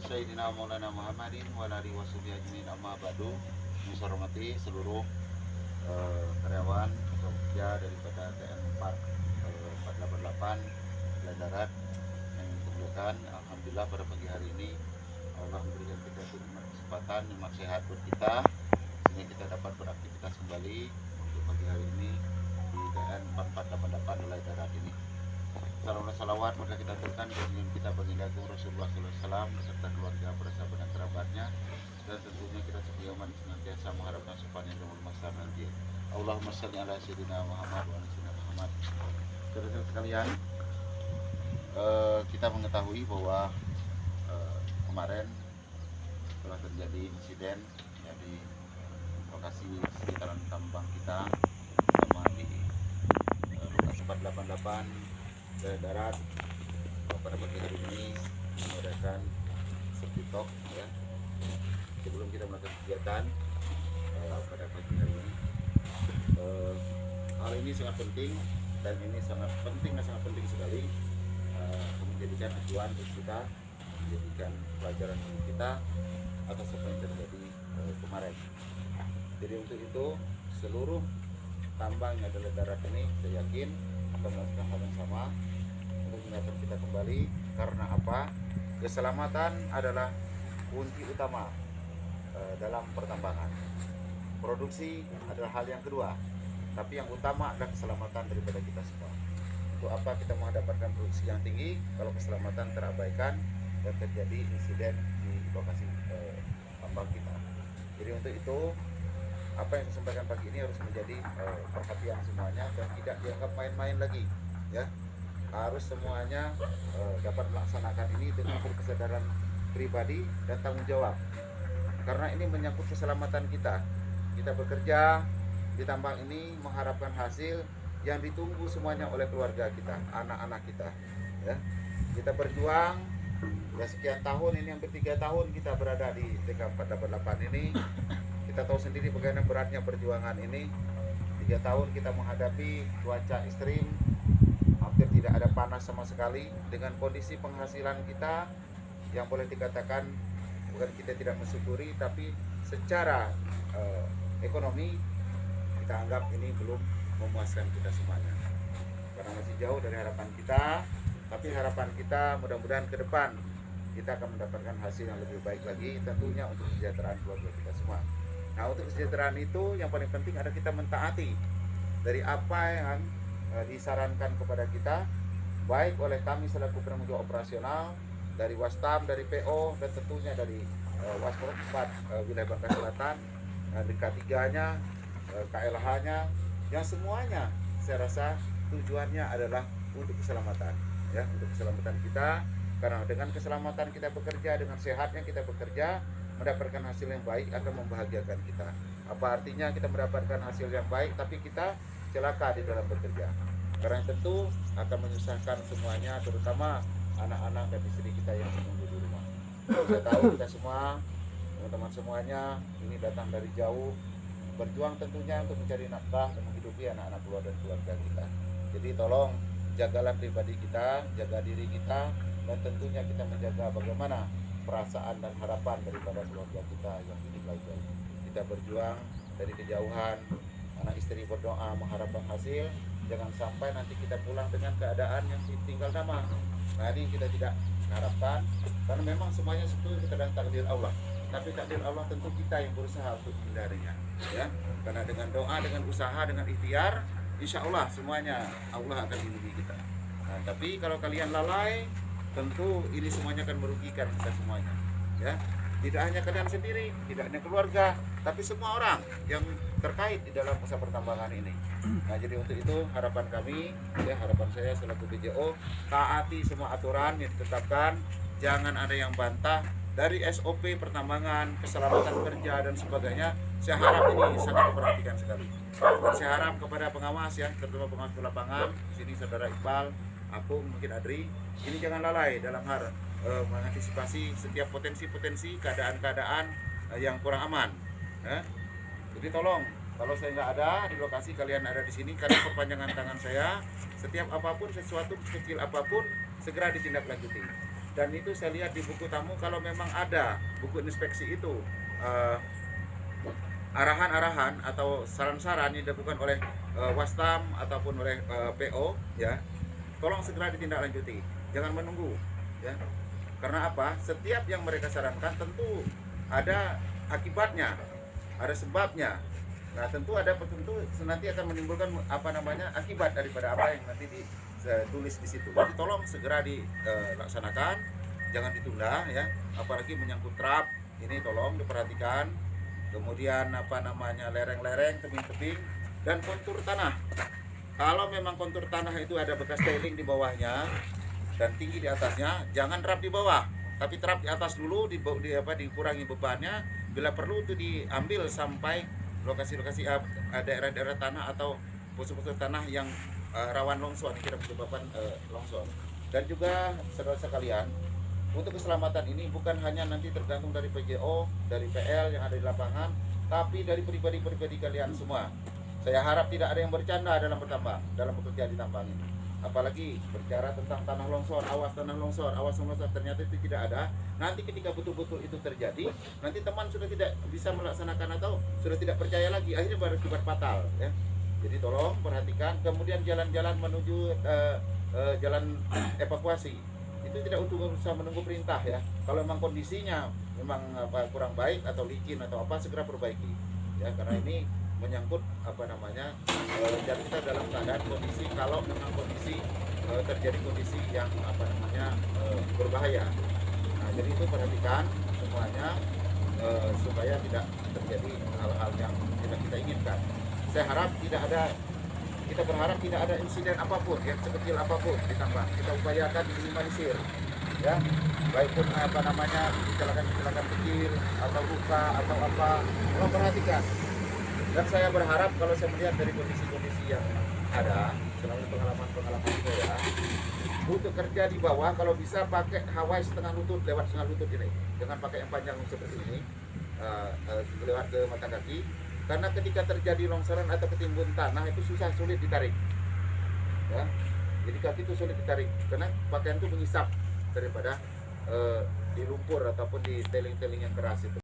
Sayyidina Maulana Muhammadin wa alihi washabihi ajmain amma ba'du. Saya hormati seluruh karyawan atau pekerja daripada TN 488 Pilihan Darat yang dimuliakan. Alhamdulillah pada pagi hari ini Allah memberikan kita kesempatan, nikmat sehat buat kita sehingga kita dapat beraktivitas kembali untuk pagi hari ini di TN 4488 Pilihan Darat ini. Salam dan salawat maka kita aturkan keinginan kita baginda Agung Rasulullah SAW beserta keluarga, para sahabat dan kerabatnya, dan tentunya kita sebagai umat senantiasa mengharapkan sopannya dalam masa nanti. Allahumma shalli ala sayyidina Muhammad wa ala sayyidina Muhammad. Saudara sekalian, kita mengetahui bahwa kemarin telah terjadi insiden ya, di lokasi sekitaran tambang kita, terutama di lokasi 488 Darat. Pada pagi hari ini mengadakan sepi talk ya, sebelum kita melakukan kegiatan pada pagi hari ini. Hal ini sangat penting dan ini sangat penting sekali menjadikan acuan untuk kita, menjadikan pelajaran untuk kita atas apa yang terjadi kemarin. Jadi untuk itu seluruh tambang yang ada di darat ini saya yakin akan melakukan hal yang sama untuk mengingatkan kita kembali. Karena apa? Keselamatan adalah kunci utama dalam pertambangan. Produksi adalah hal yang kedua, tapi yang utama adalah keselamatan daripada kita semua. Untuk apa kita mendapatkan produksi yang tinggi kalau keselamatan terabaikan dan terjadi insiden di lokasi tambang kita. Jadi untuk itu apa yang saya sampaikan pagi ini harus menjadi perhatian semuanya dan tidak dianggap main-main lagi ya. Harus semuanya dapat melaksanakan ini dengan kesadaran pribadi dan tanggung jawab, karena ini menyangkut keselamatan kita. Kita bekerja di tambang ini mengharapkan hasil yang ditunggu semuanya oleh keluarga kita, anak-anak kita ya. Kita berjuang ya sekian tahun ini, hampir 3 tahun kita berada di TK 488 ini. Kita tahu sendiri bagaimana beratnya perjuangan ini. 3 tahun kita menghadapi cuaca ekstrim, hampir tidak ada panas sama sekali, dengan kondisi penghasilan kita yang boleh dikatakan bukan kita tidak mensyukuri, tapi secara ekonomi kita anggap ini belum memuaskan kita semuanya, karena masih jauh dari harapan kita. Tapi harapan kita mudah-mudahan ke depan kita akan mendapatkan hasil yang lebih baik lagi, tentunya untuk kesejahteraan keluarga kita semua. Nah, untuk kesejahteraan itu yang paling penting adalah kita mentaati dari apa yang disarankan kepada kita, baik oleh kami selaku penanggung jawab operasional, dari Wastam, dari PO, dan tentunya dari Waspom 4 wilayah Bangka Selatan, dari K3-nya, KLH-nya, yang semuanya saya rasa tujuannya adalah untuk keselamatan ya, untuk keselamatan kita. Karena dengan keselamatan kita bekerja, dengan sehatnya kita bekerja, mendapatkan hasil yang baik akan membahagiakan kita. Apa artinya kita mendapatkan hasil yang baik tapi kita celaka di dalam bekerja? Karena tentu akan menyusahkan semuanya, terutama anak-anak dan istri kita yang menunggu di rumah. Saya tahu kita semua, teman-teman semuanya ini datang dari jauh, berjuang tentunya untuk mencari nafkah dan menghidupi anak-anak keluarga dan keluarga kita. Jadi tolong jagalah pribadi kita, jaga diri kita, dan tentunya kita menjaga bagaimana perasaan dan harapan daripada keluarga kita yang hidup lagi. Kita berjuang dari kejauhan, anak istri berdoa mengharapkan hasil, jangan sampai nanti kita pulang dengan keadaan yang tinggal nama. Nah, ini kita tidak harapkan, karena memang semuanya itu dalam takdir Allah. Tapi takdir Allah tentu kita yang berusaha untuk menghindarinya ya. Karena dengan doa, dengan usaha, dengan ikhtiar, insya Allah semuanya Allah akan lindungi kita. Nah, tapi kalau kalian lalai, tentu ini semuanya akan merugikan kita semuanya ya. Tidak hanya kalian sendiri, tidak hanya keluarga, tapi semua orang yang terkait di dalam usaha pertambangan ini. Nah, jadi untuk itu harapan kami ya, harapan saya selaku BJO, taati semua aturan yang ditetapkan, jangan ada yang bantah dari SOP pertambangan, keselamatan kerja dan sebagainya. Saya harap ini sangat diperhatikan sekali. Dan saya harap kepada pengawas ya, terutama pengawas di lapangan, sini saudara Iqbal, Apung, mungkin Adri, ini jangan lalai dalam hal mengantisipasi setiap potensi-potensi keadaan-keadaan yang kurang aman ya. Jadi tolong, kalau saya nggak ada di lokasi, kalian ada di sini, karena perpanjangan tangan saya, setiap apapun, sesuatu kecil apapun segera ditindaklanjuti. Dan itu saya lihat di buku tamu, kalau memang ada buku inspeksi itu arahan-arahan atau saran-saran yang dilakukan oleh Wastam ataupun oleh PO, ya, tolong segera ditindaklanjuti, jangan menunggu, ya. Karena apa? Setiap yang mereka sarankan tentu ada akibatnya, ada sebabnya. Nah, tentu nanti akan menimbulkan akibat daripada apa yang nanti ditulis di situ. Jadi tolong segera dilaksanakan, jangan ditunda, ya. Apalagi menyangkut trap ini tolong diperhatikan. Kemudian lereng-lereng, tebing-tebing, dan kontur tanah. Kalau memang kontur tanah itu ada bekas tailing di bawahnya dan tinggi di atasnya, jangan trap di bawah, tapi trap di atas dulu, dikurangi bebannya. Bila perlu itu diambil sampai lokasi-lokasi daerah-daerah tanah atau pos-pos tanah yang rawan longsor, yang tidak menyebabkan longsor. Dan juga saudara sekalian, untuk keselamatan ini bukan hanya nanti tergantung dari PJO, dari PL yang ada di lapangan, tapi dari pribadi-pribadi kalian semua. Saya harap tidak ada yang bercanda dalam bekerja di tambang ini. Apalagi berbicara tentang tanah longsor, awas longsor, ternyata itu tidak ada. Nanti ketika betul-betul itu terjadi, nanti teman sudah tidak bisa melaksanakan atau sudah tidak percaya lagi, akhirnya berakibat fatal, ya. Jadi tolong perhatikan. Kemudian jalan-jalan menuju jalan evakuasi itu tidak usah menunggu perintah, ya. Kalau memang kondisinya memang kurang baik atau licin atau segera perbaiki, ya, karena ini menyangkut dan kita dalam keadaan kondisi, kalau memang kondisi terjadi kondisi yang berbahaya. Nah, jadi itu perhatikan semuanya supaya tidak terjadi hal-hal yang tidak kita inginkan. Kita berharap tidak ada insiden apapun, yang sekecil apapun di tambang. Kita upayakan diminimalisir, ya. Baik pun kecelakaan kecil atau luka atau tolong perhatikan. Dan saya berharap, kalau saya melihat dari kondisi-kondisi yang ada selama pengalaman saya, untuk kerja di bawah kalau bisa pakai Hawaii lewat setengah lutut ini, jangan pakai yang panjang seperti ini lewat ke mata kaki. Karena ketika terjadi longsoran atau ketimbun tanah itu sulit ditarik, ya. Jadi kaki itu sulit ditarik karena pakaian itu mengisap daripada di lumpur ataupun di teling-teling yang keras itu.